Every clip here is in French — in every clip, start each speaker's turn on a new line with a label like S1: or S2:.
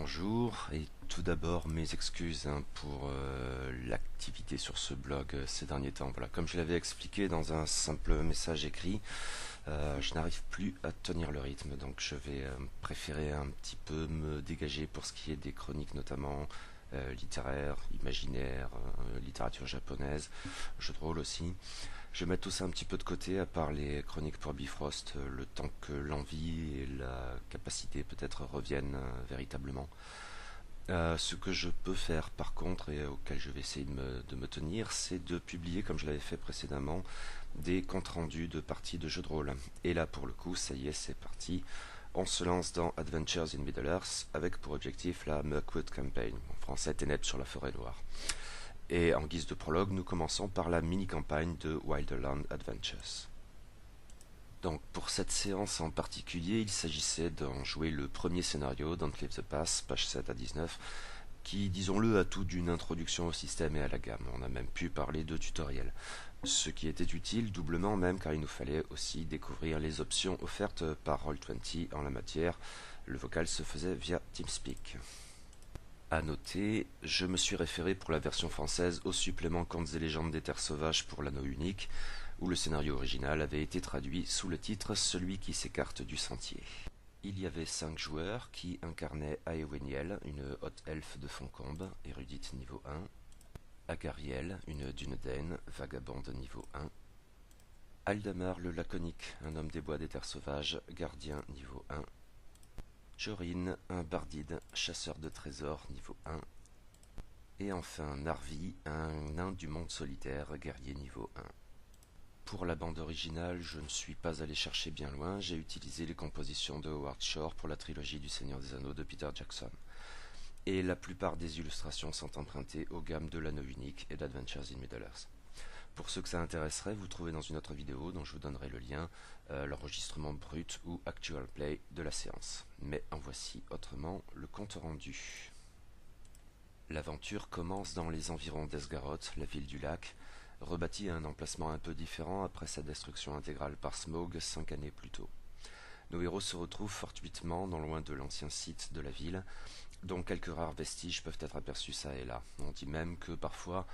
S1: Bonjour, et tout d'abord mes excuses pour l'activité sur ce blog ces derniers temps. Voilà, comme je l'avais expliqué dans un simple message écrit, je n'arrive plus à tenir le rythme, donc je vais préférer un petit peu me dégager pour ce qui est des chroniques notamment littéraires, imaginaires, littérature japonaise, jeux de rôle aussi. Je vais mettre tout ça un petit peu de côté, à part les chroniques pour Bifrost, le temps que l'envie et la capacité peut-être reviennent véritablement. Ce que je peux faire par contre, et auquel je vais essayer de me tenir, c'est de publier, comme je l'avais fait précédemment, des comptes rendus de parties de jeux de rôle. Et là pour le coup, ça y est, c'est parti. On se lance dans Adventures in Middle-earth avec pour objectif la Mirkwood Campaign, en français Ténèbres sur la forêt noire. Et en guise de prologue, nous commençons par la mini-campagne de Wilderland Adventures. Donc pour cette séance en particulier, il s'agissait d'en jouer le premier scénario, Don't Leave the Pass, pages 7 à 19, qui, disons-le, a tout d'une introduction au système et à la gamme. On a même pu parler de tutoriel. Ce qui était utile, doublement même, car il nous fallait aussi découvrir les options offertes par Roll20 en la matière. Le vocal se faisait via TeamSpeak. À noter, je me suis référé pour la version française au supplément Contes et légendes des terres sauvages pour l'anneau unique, où le scénario original avait été traduit sous le titre Celui qui s'écarte du sentier. Il y avait 5 joueurs qui incarnaient Aeweniel, une haute elfe de Foncombe, érudite niveau 1, Agariel, une Dunedain, vagabonde niveau 1, Aldamar le laconique, un homme des bois des terres sauvages, gardien niveau 1, Jorin, un bardide, chasseur de trésors niveau 1. Et enfin Narvi, un nain du monde solitaire, guerrier niveau 1. Pour la bande originale, je ne suis pas allé chercher bien loin, j'ai utilisé les compositions de Howard Shore pour la trilogie du Seigneur des Anneaux de Peter Jackson. Et la plupart des illustrations sont empruntées aux gammes de l'anneau unique et d'Adventures in Middle-earth. Pour ceux que ça intéresserait, vous trouvez dans une autre vidéo, dont je vous donnerai le lien, l'enregistrement brut ou actual play de la séance. Mais en voici autrement le compte rendu. L'aventure commence dans les environs d'Esgaroth, la ville du lac, rebâtie à un emplacement un peu différent après sa destruction intégrale par Smaug 5 années plus tôt. Nos héros se retrouvent fortuitement non loin de l'ancien site de la ville, dont quelques rares vestiges peuvent être aperçus çà et là. On dit même que parfois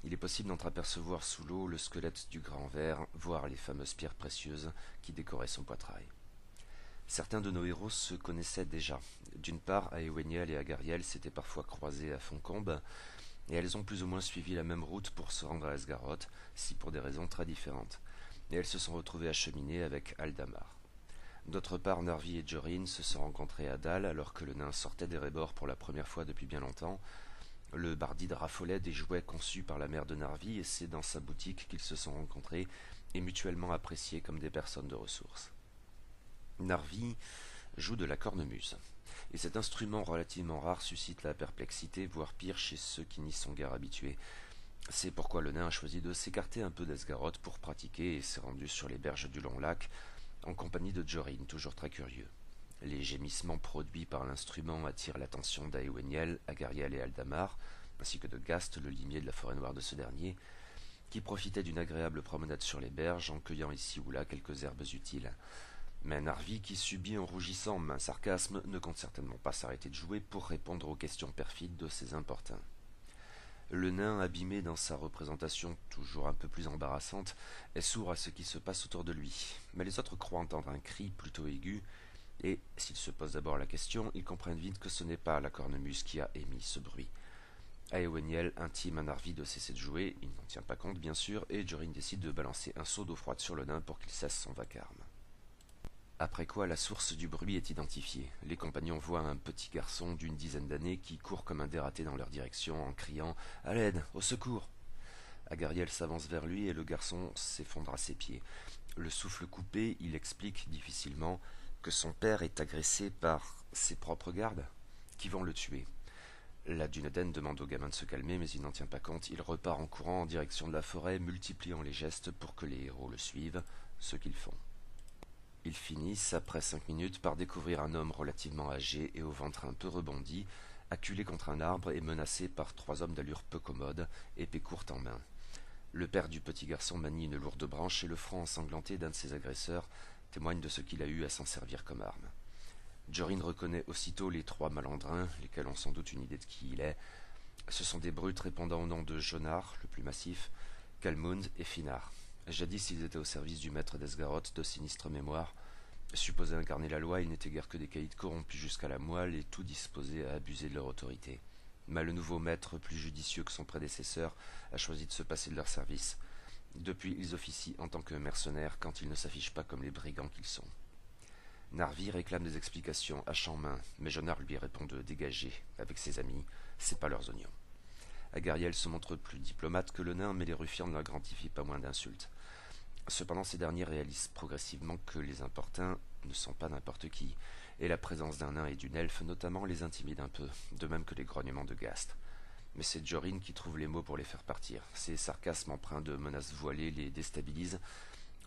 S1: il est possible d'entreapercevoir sous l'eau le squelette du grand ver, voire les fameuses pierres précieuses qui décoraient son poitrail. Certains de nos héros se connaissaient déjà. D'une part, Aeweniel et Agariel s'étaient parfois croisés à Foncombe, et elles ont plus ou moins suivi la même route pour se rendre à Esgaroth, si pour des raisons très différentes. Et elles se sont retrouvées acheminées avec Aldamar. D'autre part, Narvi et Jorin se sont rencontrés à Dal alors que le nain sortait des Rébors pour la première fois depuis bien longtemps. Le bardide raffolait des jouets conçus par la mère de Narvi et c'est dans sa boutique qu'ils se sont rencontrés et mutuellement appréciés comme des personnes de ressources. Narvi joue de la cornemuse, et cet instrument relativement rare suscite la perplexité, voire pire chez ceux qui n'y sont guère habitués. C'est pourquoi le nain a choisi de s'écarter un peu d'Esgaroth pour pratiquer et s'est rendu sur les berges du long lac, en compagnie de Jorin, toujours très curieux. Les gémissements produits par l'instrument attirent l'attention d'Aeweniel, Agariel et Aldamar, ainsi que de Gast, le limier de la forêt noire de ce dernier, qui profitait d'une agréable promenade sur les berges en cueillant ici ou là quelques herbes utiles. Mais Narvi, qui subit en rougissant un sarcasme, ne compte certainement pas s'arrêter de jouer pour répondre aux questions perfides de ces importuns. Le nain, abîmé dans sa représentation toujours un peu plus embarrassante, est sourd à ce qui se passe autour de lui, mais les autres croient entendre un cri plutôt aigu, et, s'ils se posent d'abord la question, ils comprennent vite que ce n'est pas la cornemuse qui a émis ce bruit. Aeweniel intime à Narvi de cesser de jouer, il n'en tient pas compte bien sûr, et Jorin décide de balancer un seau d'eau froide sur le nain pour qu'il cesse son vacarme. Après quoi la source du bruit est identifiée. Les compagnons voient un petit garçon d'une dizaine d'années qui court comme un dératé dans leur direction en criant « À l'aide, au secours !» Agariel s'avance vers lui et le garçon s'effondre à ses pieds. Le souffle coupé, il explique difficilement que son père est agressé par ses propres gardes, qui vont le tuer. La Dunedain demande au gamin de se calmer, mais il n'en tient pas compte. Il repart en courant en direction de la forêt, multipliant les gestes pour que les héros le suivent, ce qu'ils font. Ils finissent, après 5 minutes, par découvrir un homme relativement âgé et au ventre un peu rebondi, acculé contre un arbre et menacé par 3 hommes d'allure peu commode, épée courte en main. Le père du petit garçon manie une lourde branche et le front ensanglanté d'un de ses agresseurs témoigne de ce qu'il a eu à s'en servir comme arme. Jorin reconnaît aussitôt les trois malandrins, lesquels ont sans doute une idée de qui il est. Ce sont des brutes répondant au nom de Jonar, le plus massif, Kalmund et Finar. Jadis, ils étaient au service du maître d'Esgaroth, de sinistre mémoire. Supposés incarner la loi, ils n'étaient guère que des caïds corrompus jusqu'à la moelle et tout disposés à abuser de leur autorité. Mais le nouveau maître, plus judicieux que son prédécesseur, a choisi de se passer de leur service. Depuis, ils officient en tant que mercenaires quand ils ne s'affichent pas comme les brigands qu'ils sont. Narvi réclame des explications à champ main, mais Jonar lui répond de dégager. Avec ses amis, c'est pas leurs oignons. Agariel se montre plus diplomate que le nain, mais les ruffians ne la grantifient pas moins d'insultes. Cependant, ces derniers réalisent progressivement que les importuns ne sont pas n'importe qui, et la présence d'un nain et d'une elfe notamment les intimide un peu, de même que les grognements de Gast. Mais c'est Jorin qui trouve les mots pour les faire partir. Ses sarcasmes empreints de menaces voilées les déstabilisent,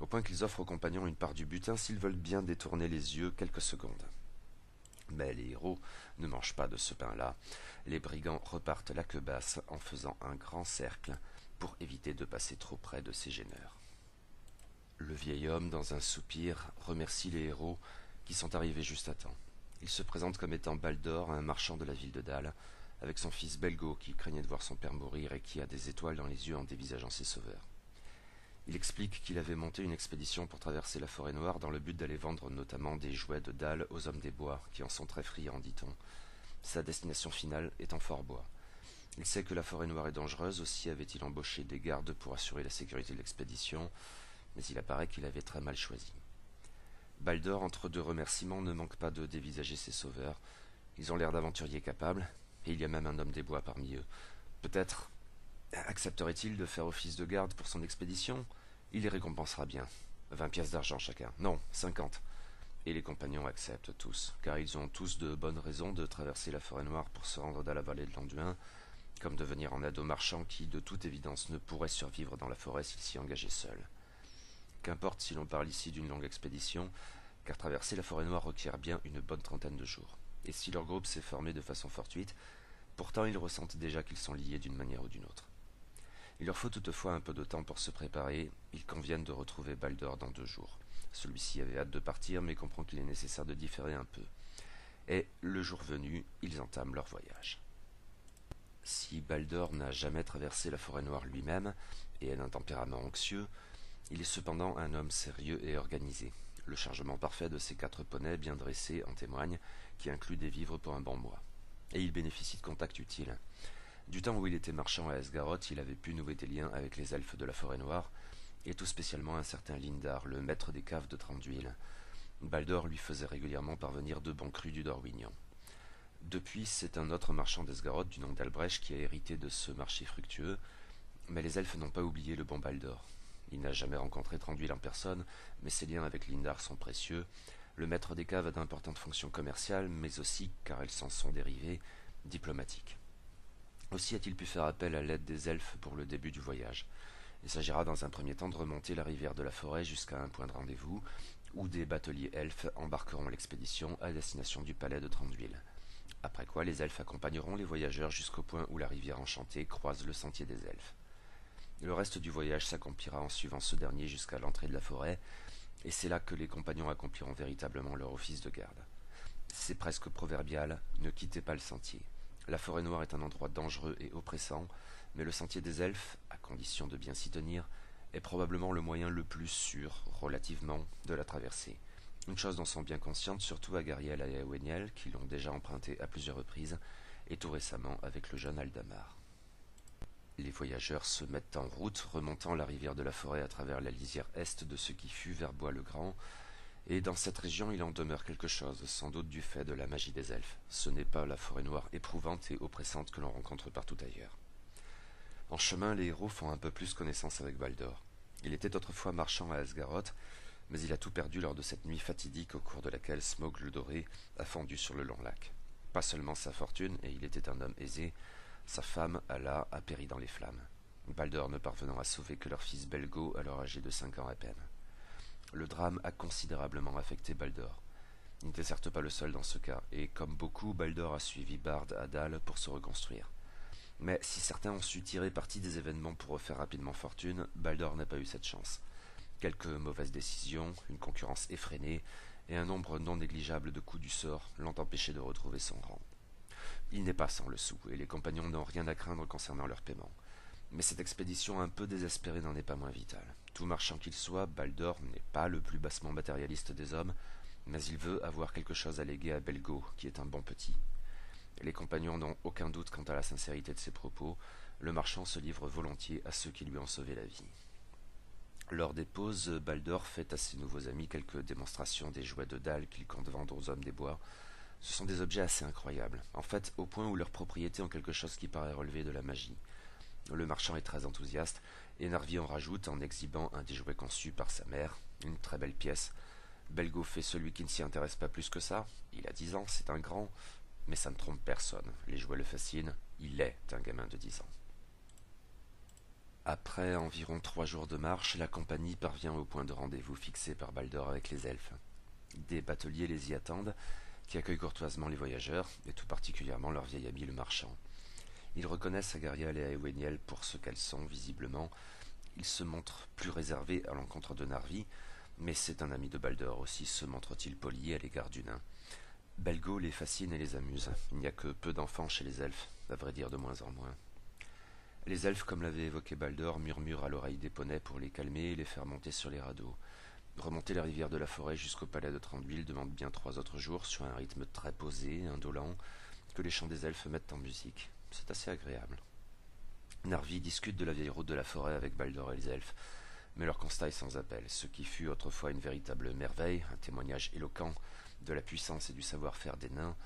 S1: au point qu'ils offrent aux compagnons une part du butin s'ils veulent bien détourner les yeux quelques secondes. Mais les héros ne mangent pas de ce pain-là. Les brigands repartent la queue basse en faisant un grand cercle pour éviter de passer trop près de ces gêneurs. Le vieil homme, dans un soupir, remercie les héros qui sont arrivés juste à temps. Il se présente comme étant Baldor, un marchand de la ville de Dal, avec son fils Belgo qui craignait de voir son père mourir et qui a des étoiles dans les yeux en dévisageant ses sauveurs. Il explique qu'il avait monté une expédition pour traverser la forêt noire dans le but d'aller vendre notamment des jouets de Dal aux hommes des bois, qui en sont très friands, dit-on. Sa destination finale est en Fort-Bois. Il sait que la forêt noire est dangereuse, aussi avait-il embauché des gardes pour assurer la sécurité de l'expédition, mais il apparaît qu'il avait très mal choisi. Baldor, entre deux remerciements, ne manque pas de dévisager ses sauveurs. Ils ont l'air d'aventuriers capables, et il y a même un homme des bois parmi eux. Peut-être accepterait-il de faire office de garde pour son expédition? Il les récompensera bien. 20 pièces d'argent chacun. Non, 50. Et les compagnons acceptent tous, car ils ont tous de bonnes raisons de traverser la forêt noire pour se rendre dans la vallée de l'Anduin, comme de venir en aide aux marchands qui, de toute évidence, ne pourraient survivre dans la forêt s'ils s'y engageaient seuls. Qu'importe si l'on parle ici d'une longue expédition, car traverser la forêt noire requiert bien une bonne trentaine de jours. Et si leur groupe s'est formé de façon fortuite, pourtant ils ressentent déjà qu'ils sont liés d'une manière ou d'une autre. Il leur faut toutefois un peu de temps pour se préparer. Ils conviennent de retrouver Baldor dans 2 jours. Celui-ci avait hâte de partir, mais comprend qu'il est nécessaire de différer un peu. Et, le jour venu, ils entament leur voyage. Si Baldor n'a jamais traversé la forêt noire lui-même, et est d'un tempérament anxieux, il est cependant un homme sérieux et organisé. Le chargement parfait de ses 4 poneys bien dressés en témoigne, qui inclut des vivres pour un bon mois. Et il bénéficie de contacts utiles. Du temps où il était marchand à Esgaroth, il avait pu nouer des liens avec les elfes de la forêt noire, et tout spécialement un certain Lindar, le maître des caves de Thranduil. Baldor lui faisait régulièrement parvenir 2 bons crus du Dorwignon. Depuis, c'est un autre marchand d'Esgaroth du nom d'Albrecht qui a hérité de ce marché fructueux, mais les elfes n'ont pas oublié le bon Baldor. Il n'a jamais rencontré Thranduil en personne, mais ses liens avec Lindar sont précieux. Le maître des caves a d'importantes fonctions commerciales, mais aussi, car elles s'en sont dérivées, diplomatiques. Aussi a-t-il pu faire appel à l'aide des elfes pour le début du voyage. Il s'agira dans un premier temps de remonter la rivière de la forêt jusqu'à un point de rendez-vous, où des bateliers elfes embarqueront l'expédition à destination du palais de Thranduil. Après quoi, les elfes accompagneront les voyageurs jusqu'au point où la rivière enchantée croise le sentier des elfes. Le reste du voyage s'accomplira en suivant ce dernier jusqu'à l'entrée de la forêt, et c'est là que les compagnons accompliront véritablement leur office de garde. C'est presque proverbial, ne quittez pas le sentier. La forêt noire est un endroit dangereux et oppressant, mais le sentier des elfes, à condition de bien s'y tenir, est probablement le moyen le plus sûr, relativement, de la traverser. Une chose dont sont bien conscientes surtout Agariel et Eweniel, qui l'ont déjà emprunté à plusieurs reprises, et tout récemment avec le jeune Aldamar. Les voyageurs se mettent en route, remontant la rivière de la forêt à travers la lisière est de ce qui fut vers Bois-le-Grand, et dans cette région il en demeure quelque chose, sans doute du fait de la magie des elfes. Ce n'est pas la forêt noire éprouvante et oppressante que l'on rencontre partout ailleurs. En chemin, les héros font un peu plus connaissance avec Baldor. Il était autrefois marchand à Esgaroth, mais il a tout perdu lors de cette nuit fatidique au cours de laquelle Smaug le Doré a fondu sur le long lac. Pas seulement sa fortune, et il était un homme aisé, sa femme, Alla, a péri dans les flammes. Baldor ne parvenant à sauver que leur fils Belgo, alors âgé de 5 ans à peine. Le drame a considérablement affecté Baldor. Il n'était certes pas le seul dans ce cas, et comme beaucoup, Baldor a suivi Bard à Dal pour se reconstruire. Mais si certains ont su tirer parti des événements pour refaire rapidement fortune, Baldor n'a pas eu cette chance. Quelques mauvaises décisions, une concurrence effrénée, et un nombre non négligeable de coups du sort l'ont empêché de retrouver son rang. Il n'est pas sans le sou, et les compagnons n'ont rien à craindre concernant leur paiement. Mais cette expédition un peu désespérée n'en est pas moins vitale. Tout marchand qu'il soit, Baldor n'est pas le plus bassement matérialiste des hommes, mais il veut avoir quelque chose à léguer à Belgo, qui est un bon petit. Les compagnons n'ont aucun doute quant à la sincérité de ses propos, le marchand se livre volontiers à ceux qui lui ont sauvé la vie. Lors des pauses, Baldor fait à ses nouveaux amis quelques démonstrations des jouets de dalle qu'il compte vendre aux hommes des bois. Ce sont des objets assez incroyables, en fait au point où leurs propriétés ont quelque chose qui paraît relever de la magie. Le marchand est très enthousiaste, et Narvi en rajoute en exhibant un des jouets conçus par sa mère, une très belle pièce. Belgo fait celui qui ne s'y intéresse pas plus que ça, il a 10 ans, c'est un grand, mais ça ne trompe personne, les jouets le fascinent, il est un gamin de 10 ans. Après environ 3 jours de marche, la compagnie parvient au point de rendez-vous fixé par Baldor avec les elfes. Des bateliers les y attendent, qui accueillent courtoisement les voyageurs, et tout particulièrement leur vieil ami le marchand. Ils reconnaissent Agariel et Eoweniel pour ce qu'elles sont, visiblement. Ils se montrent plus réservés à l'encontre de Narvi, mais c'est un ami de Baldor aussi, se montre-t-il poli à l'égard du nain. Belgo les fascine et les amuse. Il n'y a que peu d'enfants chez les elfes, à vrai dire de moins en moins. Les elfes, comme l'avait évoqué Baldor, murmurent à l'oreille des poneys pour les calmer et les faire monter sur les radeaux. Remonter la rivière de la forêt jusqu'au palais de Thranduil demande bien 3 autres jours, sur un rythme très posé, indolent, que les chants des elfes mettent en musique. C'est assez agréable. Narvi discute de la vieille route de la forêt avec Baldor et les elfes, mais leur constat est sans appel. Ce qui fut autrefois une véritable merveille, un témoignage éloquent de la puissance et du savoir-faire des nains,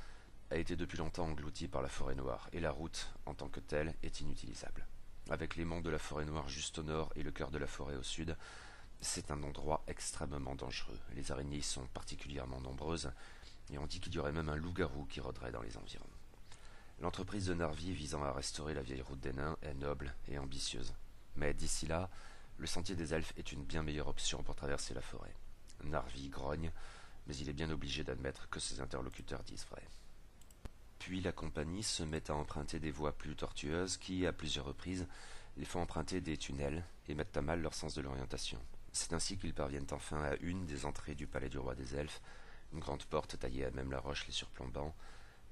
S1: a été depuis longtemps englouti par la forêt noire, et la route, en tant que telle, est inutilisable. Avec les monts de la forêt noire juste au nord et le cœur de la forêt au sud, c'est un endroit extrêmement dangereux. Les araignées y sont particulièrement nombreuses, et on dit qu'il y aurait même un loup-garou qui rôderait dans les environs. L'entreprise de Narvi visant à restaurer la vieille route des nains est noble et ambitieuse. Mais d'ici là, le sentier des elfes est une bien meilleure option pour traverser la forêt. Narvi grogne, mais il est bien obligé d'admettre que ses interlocuteurs disent vrai. Puis la compagnie se met à emprunter des voies plus tortueuses qui, à plusieurs reprises, les font emprunter des tunnels et mettent à mal leur sens de l'orientation. C'est ainsi qu'ils parviennent enfin à une des entrées du palais du roi des elfes, une grande porte taillée à même la roche les surplombant.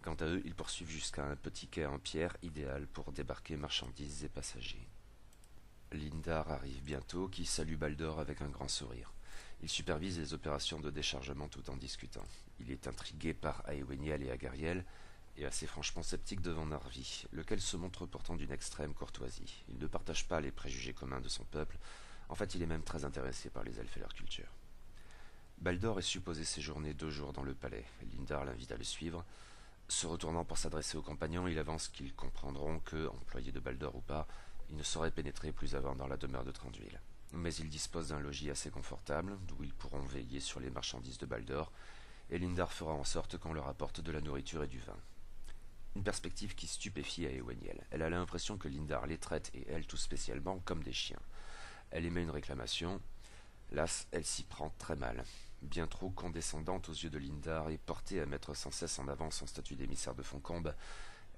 S1: Quant à eux, ils poursuivent jusqu'à un petit quai en pierre idéal pour débarquer marchandises et passagers. Lindar arrive bientôt, qui salue Baldor avec un grand sourire. Il supervise les opérations de déchargement tout en discutant. Il est intrigué par Eoweniel et Agariel, et assez franchement sceptique devant Narvi, lequel se montre pourtant d'une extrême courtoisie. Il ne partage pas les préjugés communs de son peuple, en fait il est même très intéressé par les elfes et leur culture. Baldor est supposé séjourner 2 jours dans le palais, Lindar l'invite à le suivre. Se retournant pour s'adresser aux compagnons, il avance qu'ils comprendront que, employés de Baldor ou pas, ils ne sauraient pénétrer plus avant dans la demeure de Thranduil. Mais ils disposent d'un logis assez confortable, d'où ils pourront veiller sur les marchandises de Baldor, et Lindar fera en sorte qu'on leur apporte de la nourriture et du vin. Une perspective qui stupéfie à Eoweniel. Elle a l'impression que Lindar les traite, et elle tout spécialement, comme des chiens. Elle émet une réclamation. Las, elle s'y prend très mal. Bien trop condescendante aux yeux de Lindar et portée à mettre sans cesse en avant son statut d'émissaire de Foncombe,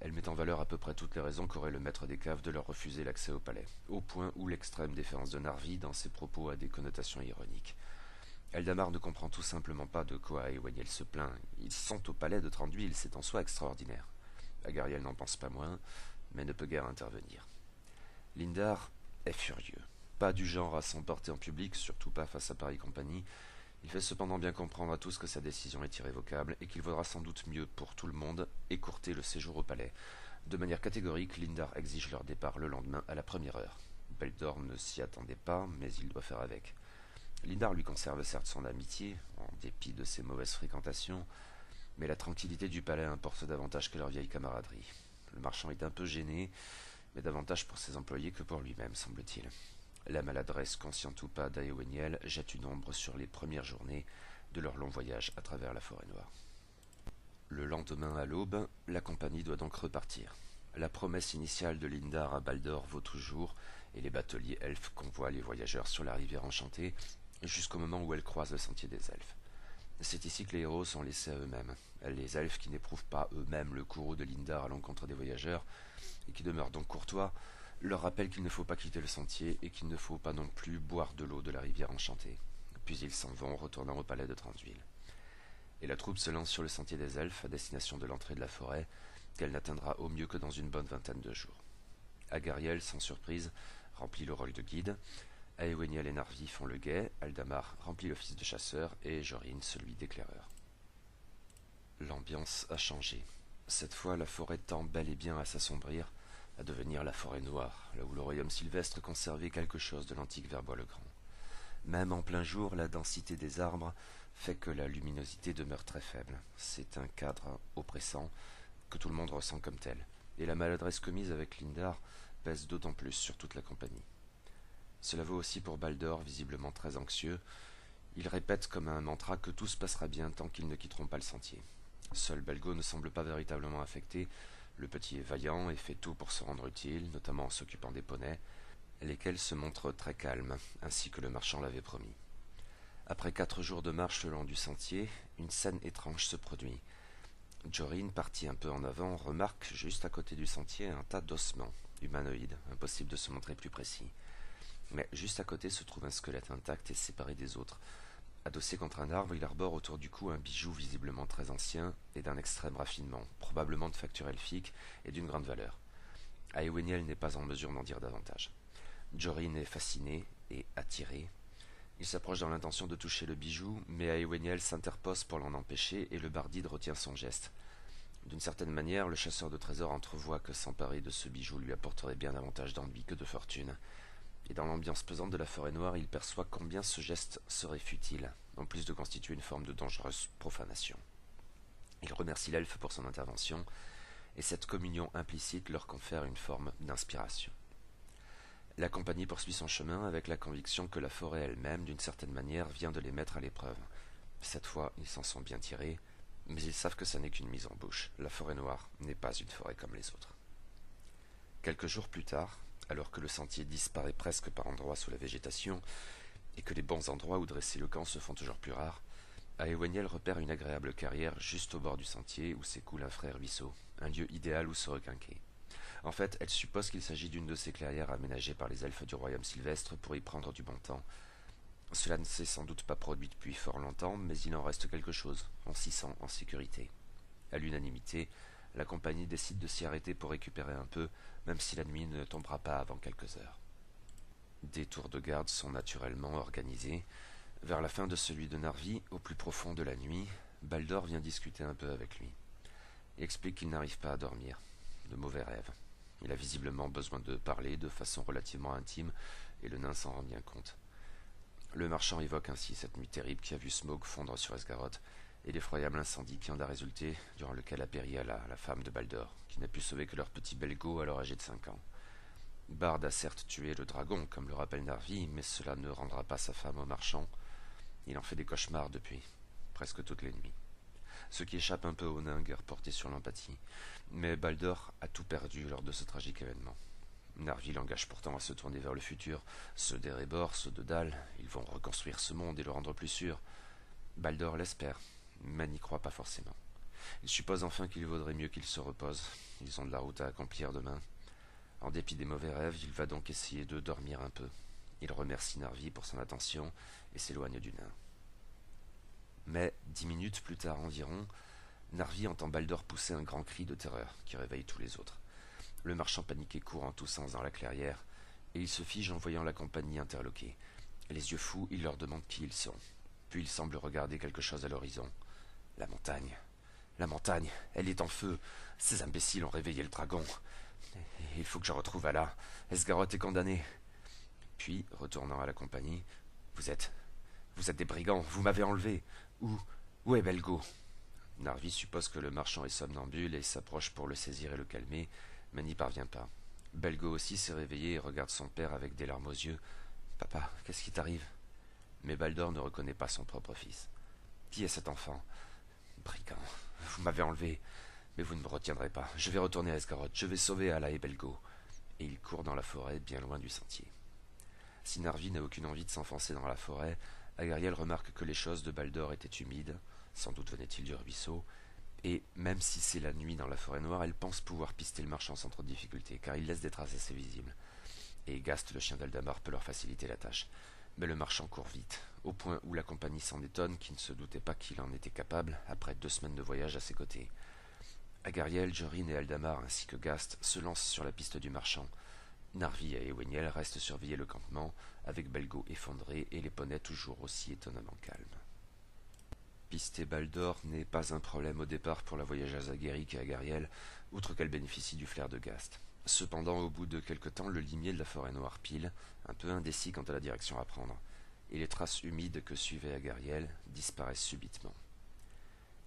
S1: elle met en valeur à peu près toutes les raisons qu'aurait le maître des caves de leur refuser l'accès au palais, au point où l'extrême déférence de Narvi dans ses propos a des connotations ironiques. Eldamar ne comprend tout simplement pas de quoi Eoweniel se plaint. Ils sont au palais de Thranduil, c'est en soi extraordinaire. Agariel n'en pense pas moins, mais ne peut guère intervenir. Lindar est furieux. Pas du genre à s'emporter en public, surtout pas face à pareille compagnie. Il fait cependant bien comprendre à tous que sa décision est irrévocable et qu'il vaudra sans doute mieux pour tout le monde écourter le séjour au palais. De manière catégorique, Lindar exige leur départ le lendemain à la première heure. Baldor ne s'y attendait pas, mais il doit faire avec. Lindar lui conserve certes son amitié, en dépit de ses mauvaises fréquentations, mais la tranquillité du palais importe davantage que leur vieille camaraderie. Le marchand est un peu gêné, mais davantage pour ses employés que pour lui-même, semble-t-il. La maladresse, consciente ou pas, d'Eoweniel jette une ombre sur les premières journées de leur long voyage à travers la forêt noire. Le lendemain à l'aube, la compagnie doit donc repartir. La promesse initiale de Lindar à Baldor vaut toujours, et les bateliers elfes convoient les voyageurs sur la rivière enchantée, jusqu'au moment où elle croise le sentier des elfes. C'est ici que les héros sont laissés à eux-mêmes. Les elfes qui n'éprouvent pas eux-mêmes le courroux de Lindar à l'encontre des voyageurs, et qui demeurent donc courtois, leur rappellent qu'il ne faut pas quitter le sentier et qu'il ne faut pas non plus boire de l'eau de la rivière enchantée. Puis ils s'en vont, retournant au palais de Thranduil. et la troupe se lance sur le sentier des elfes à destination de l'entrée de la forêt, qu'elle n'atteindra au mieux que dans une bonne vingtaine de jours. Agariel, sans surprise, remplit le rôle de guide, Aeweniel et Narvi font le guet, Aldamar remplit l'office de chasseur et Jorin celui d'éclaireur. L'ambiance a changé. Cette fois, la forêt tend bel et bien à s'assombrir, à devenir la forêt noire, là où le royaume sylvestre conservait quelque chose de l'antique Verbois-le-Grand. Même en plein jour, la densité des arbres fait que la luminosité demeure très faible. C'est un cadre oppressant que tout le monde ressent comme tel, et la maladresse commise avec Lindar pèse d'autant plus sur toute la compagnie. Cela vaut aussi pour Baldor, visiblement très anxieux. Il répète comme un mantra que tout se passera bien tant qu'ils ne quitteront pas le sentier. Seul Belgo ne semble pas véritablement affecté. Le petit est vaillant et fait tout pour se rendre utile, notamment en s'occupant des poneys, lesquels se montrent très calmes, ainsi que le marchand l'avait promis. Après 4 jours de marche le long du sentier, une scène étrange se produit. Jorin, parti un peu en avant, remarque juste à côté du sentier un tas d'ossements, humanoïdes, impossible de se montrer plus précis. Mais juste à côté se trouve un squelette intact et séparé des autres. Adossé contre un arbre, il arbore autour du cou un bijou visiblement très ancien et d'un extrême raffinement, probablement de facture elfique et d'une grande valeur. Aeweniel n'est pas en mesure d'en dire davantage. Jorin est fasciné et attiré. Il s'approche dans l'intention de toucher le bijou, mais Aeweniel s'interpose pour l'en empêcher et le bardide retient son geste. D'une certaine manière, le chasseur de trésors entrevoit que s'emparer de ce bijou lui apporterait bien davantage d'ennui que de fortune. Et dans l'ambiance pesante de la forêt noire, il perçoit combien ce geste serait futile, en plus de constituer une forme de dangereuse profanation. Il remercie l'elfe pour son intervention, et cette communion implicite leur confère une forme d'inspiration. La compagnie poursuit son chemin avec la conviction que la forêt elle-même, d'une certaine manière, vient de les mettre à l'épreuve. Cette fois, ils s'en sont bien tirés, mais ils savent que ça n'est qu'une mise en bouche. La forêt noire n'est pas une forêt comme les autres. Quelques jours plus tard, alors que le sentier disparaît presque par endroits sous la végétation, et que les bons endroits où dresser le camp se font toujours plus rares, Aeweniel repère une agréable carrière juste au bord du sentier où s'écoule un frais ruisseau, un lieu idéal où se requinquer. En fait, elle suppose qu'il s'agit d'une de ces clairières aménagées par les elfes du royaume sylvestre pour y prendre du bon temps. Cela ne s'est sans doute pas produit depuis fort longtemps, mais il en reste quelque chose, on s'y sent en sécurité. À l'unanimité, la compagnie décide de s'y arrêter pour récupérer un peu, même si la nuit ne tombera pas avant quelques heures. Des tours de garde sont naturellement organisés. Vers la fin de celui de Narvi, au plus profond de la nuit, Baldor vient discuter un peu avec lui. Il explique qu'il n'arrive pas à dormir. De mauvais rêves. Il a visiblement besoin de parler de façon relativement intime, et le nain s'en rend bien compte. Le marchand évoque ainsi cette nuit terrible qui a vu Smaug fondre sur Esgaroth, et l'effroyable incendie qui en a résulté, durant lequel a péri la femme de Baldor, qui n'a pu sauver que leur petit Belgo alors âgé de 5 ans. Bard a certes tué le dragon, comme le rappelle Narvi, mais cela ne rendra pas sa femme au marchand. Il en fait des cauchemars depuis, presque toutes les nuits. Ce qui échappe un peu au nain guère porté sur l'empathie. Mais Baldor a tout perdu lors de ce tragique événement. Narvi l'engage pourtant à se tourner vers le futur. Ceux d'Erebor, ceux de Dal, ils vont reconstruire ce monde et le rendre plus sûr. Baldor l'espère, mais n'y croit pas forcément. Il suppose enfin qu'il vaudrait mieux qu'ils se reposent. Ils ont de la route à accomplir demain. En dépit des mauvais rêves, il va donc essayer de dormir un peu. Il remercie Narvi pour son attention et s'éloigne du nain. Mais 10 minutes plus tard environ, Narvi entend Baldor pousser un grand cri de terreur qui réveille tous les autres. Le marchand paniqué court en tous sens dans la clairière, et il se fige en voyant la compagnie interloquée. Les yeux fous, il leur demande qui ils sont. Puis il semble regarder quelque chose à l'horizon. La montagne. La montagne, elle est en feu. Ces imbéciles ont réveillé le dragon. Il faut que je retrouve Ala. Esgaroth est condamné. Puis, retournant à la compagnie, Vous êtes des brigands, vous m'avez enlevé. Où est Belgo ?» Narvi suppose que le marchand est somnambule et s'approche pour le saisir et le calmer, mais n'y parvient pas. Belgo aussi s'est réveillé et regarde son père avec des larmes aux yeux. « Papa, qu'est-ce qui t'arrive ?» Mais Baldor ne reconnaît pas son propre fils. « Qui est cet enfant ?»« Brigand, vous m'avez enlevé, mais vous ne me retiendrez pas. Je vais retourner à Esgaroth, je vais sauver Ala et Belgo. » Et il court dans la forêt, bien loin du sentier. Si Narvi n'a aucune envie de s'enfoncer dans la forêt, Agariel remarque que les choses de Baldor étaient humides, sans doute venait-il du ruisseau, et même si c'est la nuit dans la forêt noire, elle pense pouvoir pister le marchand sans trop de difficulté, car il laisse des traces assez visibles. Et Gast, le chien d'Aldamar, peut leur faciliter la tâche. Mais le marchand court vite, au point où la compagnie s'en étonne, qui ne se doutait pas qu'il en était capable, après 2 semaines de voyage à ses côtés. Agariel, Jorin et Aldamar ainsi que Gast se lancent sur la piste du marchand. Narvi et Eweniel restent surveiller le campement, avec Belgo effondré et les poneys toujours aussi étonnamment calmes. Pister Baldor n'est pas un problème au départ pour la voyageuse Agéric et Agariel, outre qu'elle bénéficie du flair de Gast. Cependant, au bout de quelque temps, le limier de la forêt noire pile, un peu indécis quant à la direction à prendre, et les traces humides que suivait Agariel disparaissent subitement.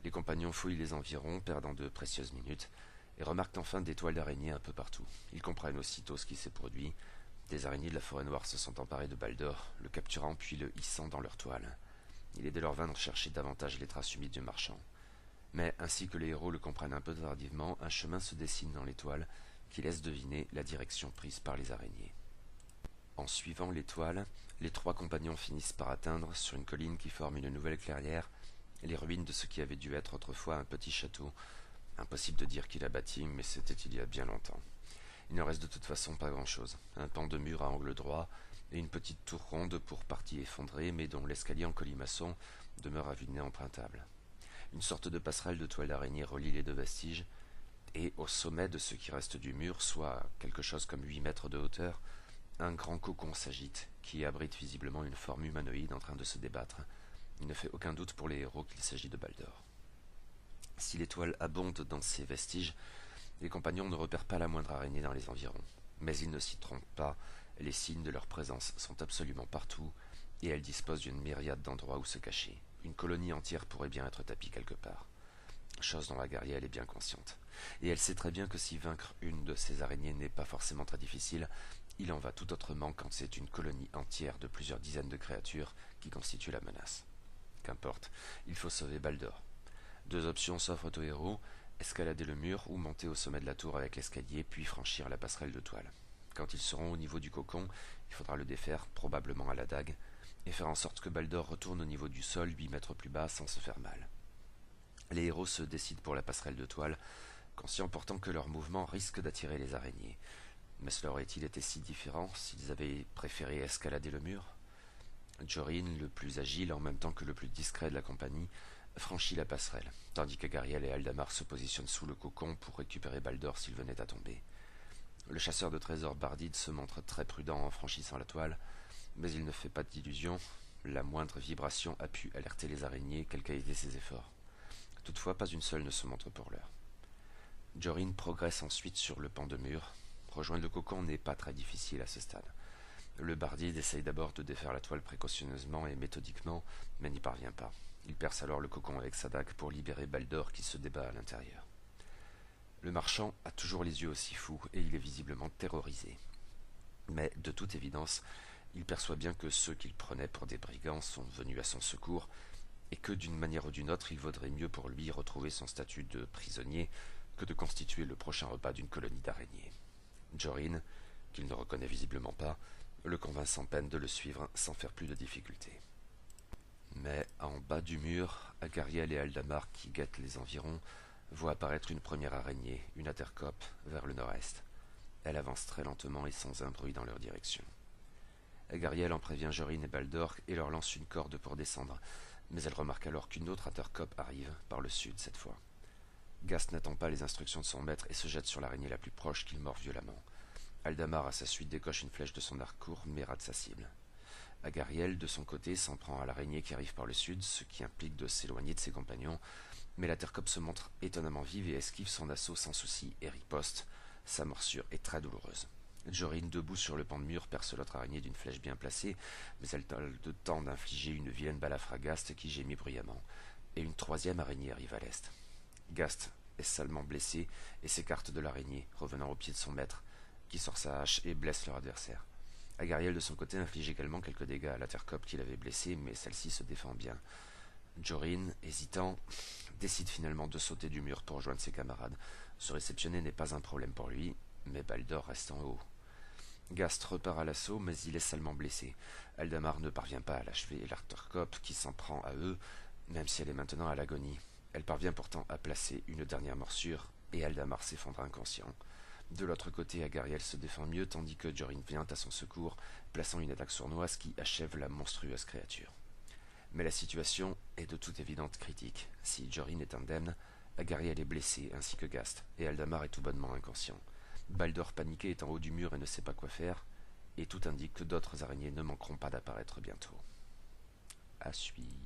S1: Les compagnons fouillent les environs, perdant de précieuses minutes, et remarquent enfin des toiles d'araignées un peu partout. Ils comprennent aussitôt ce qui s'est produit. Des araignées de la forêt noire se sont emparées de Baldor, le capturant puis le hissant dans leurs toiles. Il est dès lors vain de chercher davantage les traces humides du marchand. Mais, ainsi que les héros le comprennent un peu tardivement, un chemin se dessine dans les toiles qui laisse deviner la direction prise par les araignées. En suivant les toiles, les 3 compagnons finissent par atteindre, sur une colline qui forme une nouvelle clairière, les ruines de ce qui avait dû être autrefois un petit château. Impossible de dire qui l'a bâti, mais c'était il y a bien longtemps. Il ne reste de toute façon pas grand-chose. Un pan de mur à angle droit et une petite tour ronde pour partie effondrée, mais dont l'escalier en colimaçon demeure à vue de nez empruntable. Une sorte de passerelle de toile d'araignée relie les 2 vestiges, et au sommet de ce qui reste du mur, soit quelque chose comme 8 mètres de hauteur, un grand cocon s'agite, qui abrite visiblement une forme humanoïde en train de se débattre. Il ne fait aucun doute pour les héros qu'il s'agit de Baldor. Si les toiles abondent dans ces vestiges, les compagnons ne repèrent pas la moindre araignée dans les environs. Mais ils ne s'y trompent pas, les signes de leur présence sont absolument partout, et elles disposent d'une myriade d'endroits où se cacher. Une colonie entière pourrait bien être tapie quelque part. Chose dont Agariel est bien consciente. Et elle sait très bien que si vaincre une de ces araignées n'est pas forcément très difficile, il en va tout autrement quand c'est une colonie entière de plusieurs dizaines de créatures qui constituent la menace. Qu'importe, il faut sauver Baldor. 2 options s'offrent aux héros, escalader le mur ou monter au sommet de la tour avec l'escalier, puis franchir la passerelle de toile. Quand ils seront au niveau du cocon, il faudra le défaire, probablement à la dague, et faire en sorte que Baldor retourne au niveau du sol 8 mètres plus bas sans se faire mal. Les héros se décident pour la passerelle de toile, conscients pourtant que leur mouvement risque d'attirer les araignées. Mais cela aurait-il été si différent s'ils avaient préféré escalader le mur? Jorin, le plus agile en même temps que le plus discret de la compagnie, franchit la passerelle, tandis qu'Agariel et Aldamar se positionnent sous le cocon pour récupérer Baldor s'il venait à tomber. Le chasseur de trésors Bardide se montre très prudent en franchissant la toile, mais il ne fait pas d'illusions. La moindre vibration a pu alerter les araignées, quels qu'aient été ses efforts. Toutefois, pas une seule ne se montre pour l'heure. Jorin progresse ensuite sur le pan de mur. Rejoindre le cocon n'est pas très difficile à ce stade. Le Bardide essaye d'abord de défaire la toile précautionneusement et méthodiquement, mais n'y parvient pas. Il perce alors le cocon avec sa dague pour libérer Baldor qui se débat à l'intérieur. Le marchand a toujours les yeux aussi fous et il est visiblement terrorisé. Mais, de toute évidence, il perçoit bien que ceux qu'il prenait pour des brigands sont venus à son secours et que d'une manière ou d'une autre il vaudrait mieux pour lui retrouver son statut de prisonnier que de constituer le prochain repas d'une colonie d'araignées. Jorin, qu'il ne reconnaît visiblement pas, le convainc sans peine de le suivre sans faire plus de difficultés. Mais en bas du mur, Agariel et Aldamar, qui guettent les environs, voient apparaître une première araignée, une attercope, vers le nord-est. Elle avance très lentement et sans un bruit dans leur direction. Agariel en prévient Jorin et Baldor et leur lance une corde pour descendre, mais elle remarque alors qu'une autre attercope arrive, par le sud cette fois. Gast n'attend pas les instructions de son maître et se jette sur l'araignée la plus proche qu'il mord violemment. Aldamar, à sa suite, décoche une flèche de son arc court, mais rate sa cible. Agariel, de son côté, s'en prend à l'araignée qui arrive par le sud, ce qui implique de s'éloigner de ses compagnons, mais l'attercope se montre étonnamment vive et esquive son assaut sans souci et riposte. Sa morsure est très douloureuse. Jorin, debout sur le pan de mur, perce l'autre araignée d'une flèche bien placée, mais elle a le temps d'infliger une vilaine balafre à Gast qui gémit bruyamment, et une troisième araignée arrive à l'est. Gast est salement blessé et s'écarte de l'araignée, revenant au pied de son maître, qui sort sa hache et blesse leur adversaire. Agariel, de son côté, inflige également quelques dégâts à l'attercope qu'il avait blessée, mais celle-ci se défend bien. Jorin, hésitant, décide finalement de sauter du mur pour rejoindre ses camarades. Se réceptionner n'est pas un problème pour lui, mais Baldor reste en haut. Gast repart à l'assaut, mais il est salement blessé. Aldamar ne parvient pas à l'achever, et l'attercope, qui s'en prend à eux, même si elle est maintenant à l'agonie. Elle parvient pourtant à placer une dernière morsure, et Aldamar s'effondre inconscient. De l'autre côté, Agariel se défend mieux, tandis que Jorin vient à son secours, plaçant une attaque sournoise qui achève la monstrueuse créature. Mais la situation est de toute évidence critique. Si Jorin est indemne, Agariel est blessé, ainsi que Gast, et Aldamar est tout bonnement inconscient. Baldur paniqué est en haut du mur et ne sait pas quoi faire, et tout indique que d'autres araignées ne manqueront pas d'apparaître bientôt. À suivre.